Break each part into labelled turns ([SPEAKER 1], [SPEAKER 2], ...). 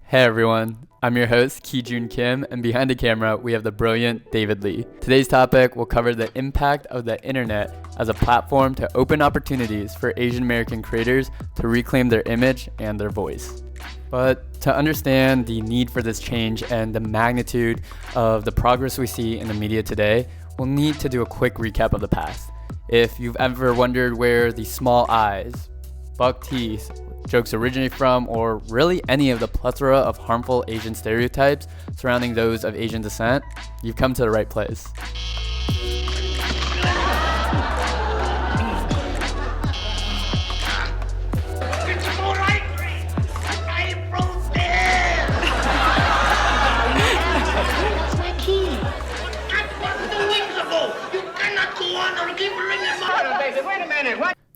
[SPEAKER 1] Hey everyone, I'm your host Kijune Kim, and behind the camera we have the brilliant David Lee. Today's topic will cover the impact of the internet as a platform to open opportunities for Asian American creators to reclaim their image and their voice. But to understand the need for this change and the magnitude of the progress we see in the media today, we'll need to do a quick recap of the past. If you've ever wondered where the small eyes, buck teeth, jokes originate from, or really any of the plethora of harmful Asian stereotypes surrounding those of Asian descent, you've come to the right place.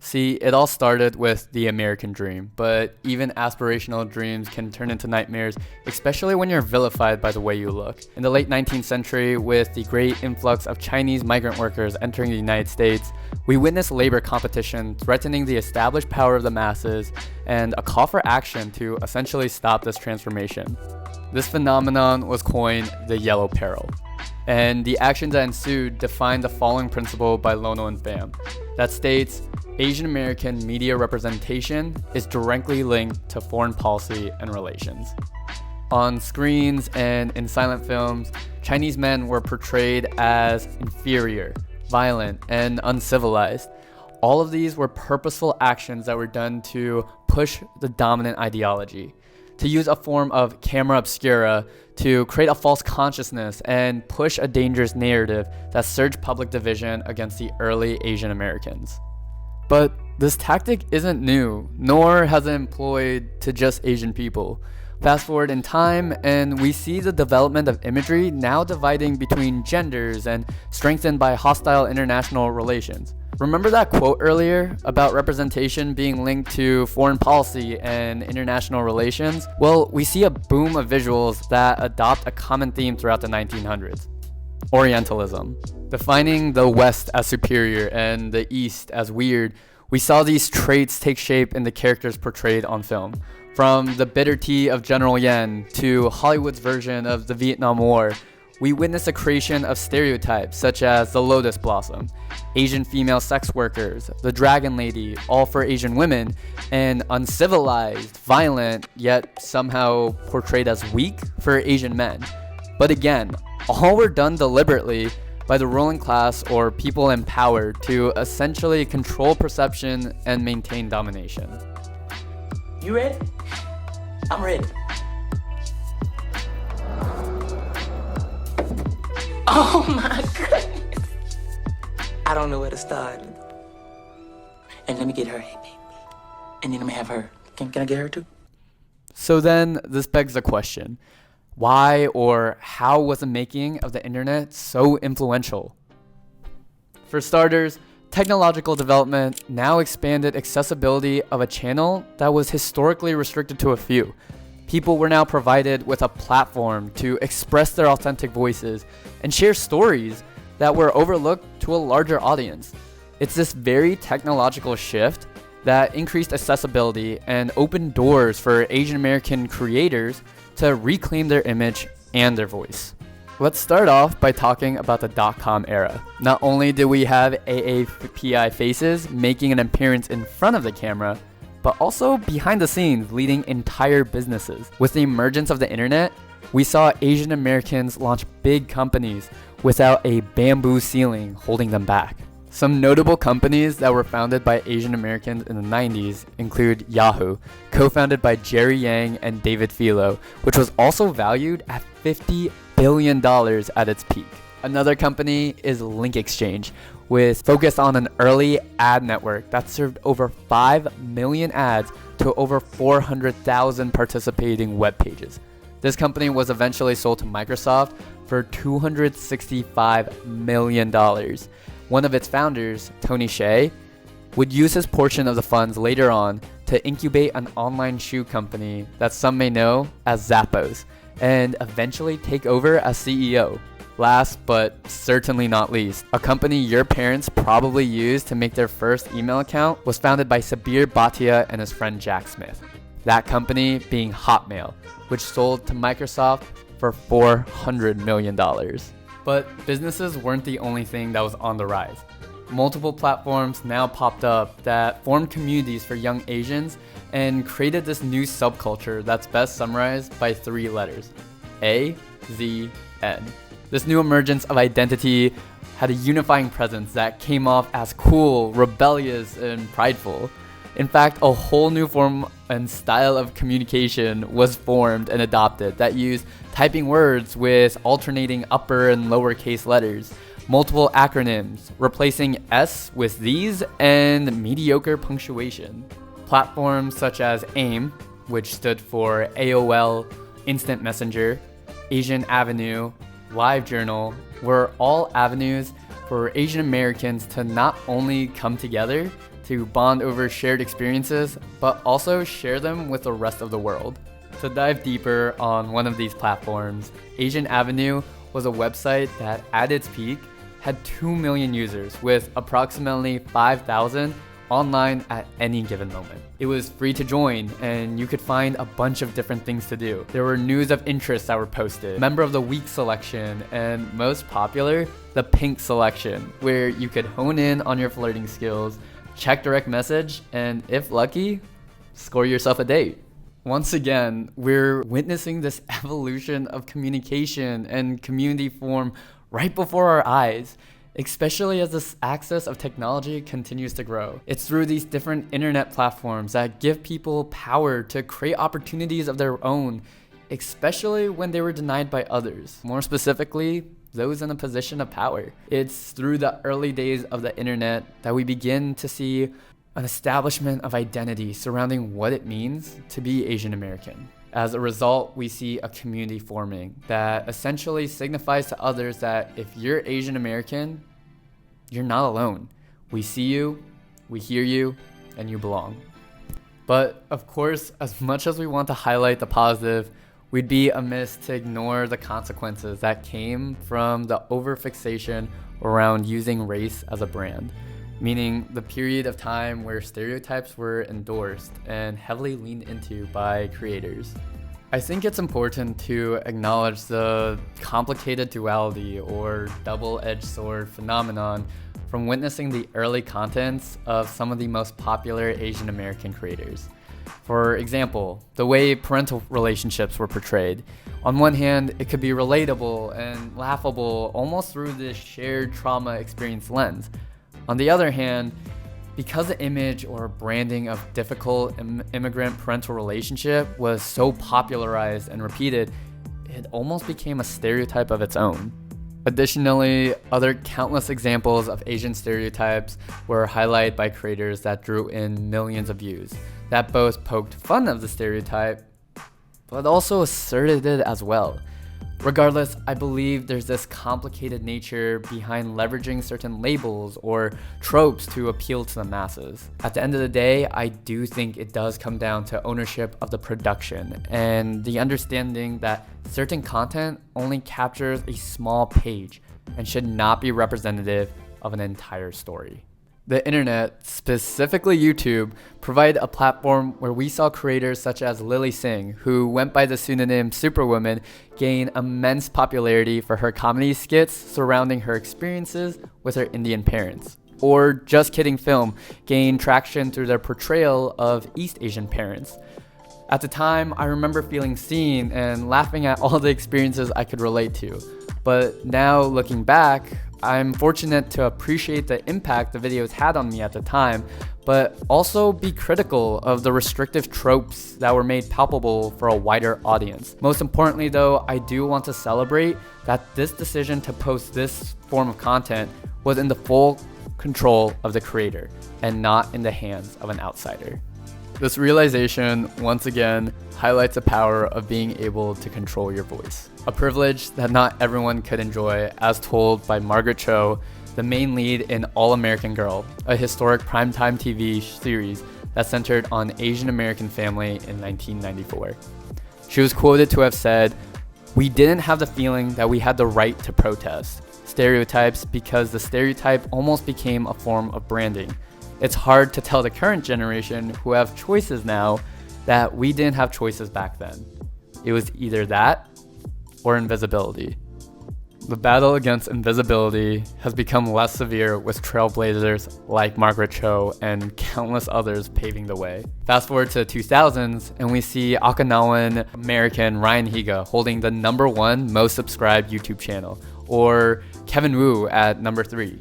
[SPEAKER 1] See, it all started with the American dream, but even aspirational dreams can turn into nightmares, especially when you're vilified by the way you look. In the late 19th century, with the great influx of Chinese migrant workers entering the United States, we witnessed labor competition threatening the established power of the masses and a call for action to essentially stop this transformation. This phenomenon was coined the Yellow Peril, and the actions that ensued defined the following principle by Lono and Pham that states, Asian American media representation is directly linked to foreign policy and relations. On screens and in silent films, Chinese men were portrayed as inferior, violent, and uncivilized. All of these were purposeful actions that were done to push the dominant ideology, to use a form of camera obscura to create a false consciousness and push a dangerous narrative that surged public division against the early Asian Americans. But this tactic isn't new, nor has it employed to just Asian people. Fast forward in time, and we see the development of imagery now dividing between genders and strengthened by hostile international relations. Remember that quote earlier about representation being linked to foreign policy and international relations? Well, we see a boom of visuals that adopt a common theme throughout the 1900s. Orientalism. Defining the West as superior and the East as weird, we saw these traits take shape in the characters portrayed on film. From the bitter tea of General Yen to Hollywood's version of the Vietnam War, we witnessed the creation of stereotypes such as the lotus blossom, Asian female sex workers, the dragon lady, all for Asian women, and uncivilized, violent, yet somehow portrayed as weak for Asian men. But again, all were done deliberately by the ruling class or people in power to essentially control perception and maintain domination.
[SPEAKER 2] You ready? I'm ready. Oh my goodness. I don't know where to start. And let me get her. Hey, baby. And then let me have her. Can I get her too?
[SPEAKER 1] So then this begs the question. Why or how was the making of the internet so influential? For starters, technological development now expanded accessibility of a channel that was historically restricted to a few. People were now provided with a platform to express their authentic voices and share stories that were overlooked to a larger audience. It's this very technological shift that increased accessibility and opened doors for Asian American creators to reclaim their image and their voice. Let's start off by talking about the .com era. Not only did we have AAPI faces making an appearance in front of the camera, but also behind the scenes leading entire businesses. With the emergence of the internet, we saw Asian Americans launch big companies without a bamboo ceiling holding them back. Some notable companies that were founded by Asian Americans in the 90s include Yahoo, co-founded by Jerry Yang and David Filo, which was also valued at $50 billion at its peak. Another company is Link Exchange, with focus on an early ad network that served over 5 million ads to over 400,000 participating web pages. This company was eventually sold to Microsoft for $265 million. One of its founders, Tony Hsieh, would use his portion of the funds later on to incubate an online shoe company that some may know as Zappos, and eventually take over as CEO. Last but certainly not least, a company your parents probably used to make their first email account was founded by Sabir Bhatia and his friend Jack Smith. That company being Hotmail, which sold to Microsoft for $400 million. But businesses weren't the only thing that was on the rise. Multiple platforms now popped up that formed communities for young Asians and created this new subculture that's best summarized by 3 letters: A, Z, N. This new emergence of identity had a unifying presence that came off as cool, rebellious, and prideful. In fact, a whole new form and style of communication was formed and adopted that used typing words with alternating upper and lowercase letters, multiple acronyms, replacing S with these, and mediocre punctuation. Platforms such as AIM, which stood for AOL, Instant Messenger, Asian Avenue, LiveJournal, were all avenues for Asian Americans to not only come together to bond over shared experiences, but also share them with the rest of the world. To dive deeper on one of these platforms, Asian Avenue was a website that at its peak had 2 million users with approximately 5,000 online at any given moment. It was free to join and you could find a bunch of different things to do. There were news of interests that were posted, member of the week selection, and most popular, the pink selection, where you could hone in on your flirting skills, check direct message, and if lucky, score yourself a date. Once again, we're witnessing this evolution of communication and community form right before our eyes, especially as this access of technology continues to grow. It's through these different internet platforms that give people power to create opportunities of their own, especially when they were denied by others. More specifically, those in a position of power. It's through the early days of the internet that we begin to see an establishment of identity surrounding what it means to be Asian American. As a result, we see a community forming that essentially signifies to others that if you're Asian American, you're not alone. We see you, we hear you, and you belong. But of course, as much as we want to highlight the positive, we'd be amiss to ignore the consequences that came from the overfixation around using race as a brand, meaning the period of time where stereotypes were endorsed and heavily leaned into by creators. I think it's important to acknowledge the complicated duality or double-edged sword phenomenon from witnessing the early contents of some of the most popular Asian American creators. For example, the way parental relationships were portrayed. On one hand, it could be relatable and laughable almost through this shared trauma experience lens. On the other hand, because the image or branding of difficult immigrant parental relationship was so popularized and repeated, it almost became a stereotype of its own. Additionally, other countless examples of Asian stereotypes were highlighted by creators that drew in millions of views, that both poked fun of the stereotype, but also asserted it as well. Regardless, I believe there's this complicated nature behind leveraging certain labels or tropes to appeal to the masses. At the end of the day, I do think it does come down to ownership of the production and the understanding that certain content only captures a small page and should not be representative of an entire story. The internet, specifically YouTube, provided a platform where we saw creators such as Lily Singh, who went by the pseudonym Superwoman, gain immense popularity for her comedy skits surrounding her experiences with her Indian parents. Or Just Kidding Film gained traction through their portrayal of East Asian parents. At the time, I remember feeling seen and laughing at all the experiences I could relate to. But now looking back, I'm fortunate to appreciate the impact the videos had on me at the time, but also be critical of the restrictive tropes that were made palpable for a wider audience. Most importantly though, I do want to celebrate that this decision to post this form of content was in the full control of the creator and not in the hands of an outsider. This realization, once again, highlights the power of being able to control your voice. A privilege that not everyone could enjoy, as told by Margaret Cho, the main lead in All American Girl, a historic primetime TV series that centered on Asian American family in 1994. She was quoted to have said, "We didn't have the feeling that we had the right to protest stereotypes because the stereotype almost became a form of branding. It's hard to tell the current generation who have choices now that we didn't have choices back then. It was either that or invisibility. The battle against invisibility has become less severe with trailblazers like Margaret Cho and countless others paving the way. Fast forward to the 2000s and we see Okinawan American Ryan Higa holding the #1 most subscribed YouTube channel, or Kevin Wu at #3.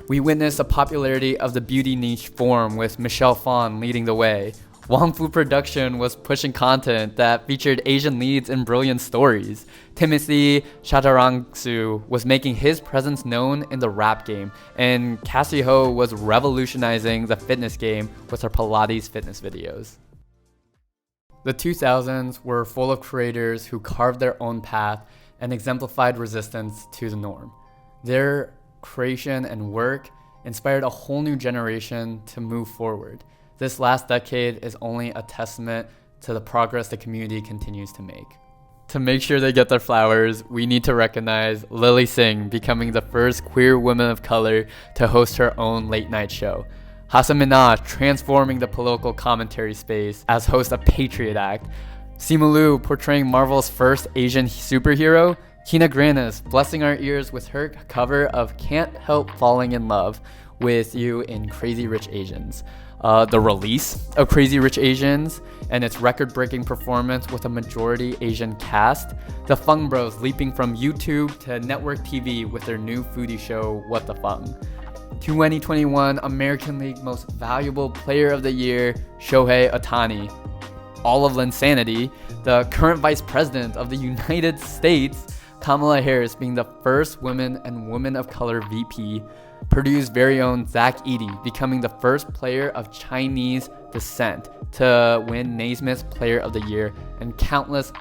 [SPEAKER 1] We witnessed a popularity of the beauty niche form with Michelle Phan leading the way. Wong Fu Production was pushing content that featured Asian leads in brilliant stories. Timothy Chatarangsu was making his presence known in the rap game, and Cassie Ho was revolutionizing the fitness game with her Pilates fitness videos. The 2000s were full of creators who carved their own path and exemplified resistance to the norm. Their creation and work inspired a whole new generation to move forward. This last decade is only a testament to the progress the community continues to make. To make sure they get their flowers, we need to recognize Lily Singh becoming the first queer woman of color to host her own late night show. Hassan Minhaj transforming the political commentary space as host of Patriot Act. Simu Liu portraying Marvel's first Asian superhero. Kina Grannis blessing our ears with her cover of Can't Help Falling in Love with You in Crazy Rich Asians. The release of Crazy Rich Asians and its record-breaking performance with a majority Asian cast. The Fung Bros leaping from YouTube to network TV with their new foodie show, What the Fung. 2021 American League Most Valuable Player of the Year, Shohei Ohtani. All of Linsanity, the current Vice President of the United States, Kamala Harris being the first woman and woman of color VP. Purdue's very own Zach Edey becoming the first player of Chinese descent to win Naismith's Player of the Year, and countless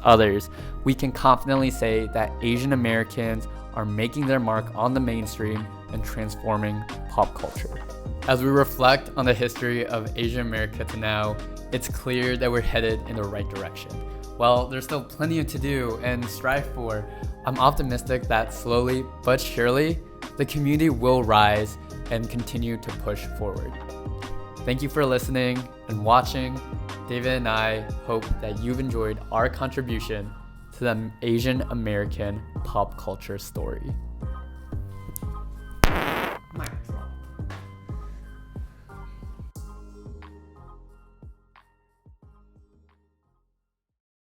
[SPEAKER 1] others. We can confidently say that Asian Americans are making their mark on the mainstream and transforming pop culture. As we reflect on the history of Asian America to now, it's clear that we're headed in the right direction. While there's still plenty to do and strive for, I'm optimistic that slowly but surely, the community will rise and continue to push forward. Thank you for listening and watching. David and I hope that you've enjoyed our contribution to the Asian American pop culture story.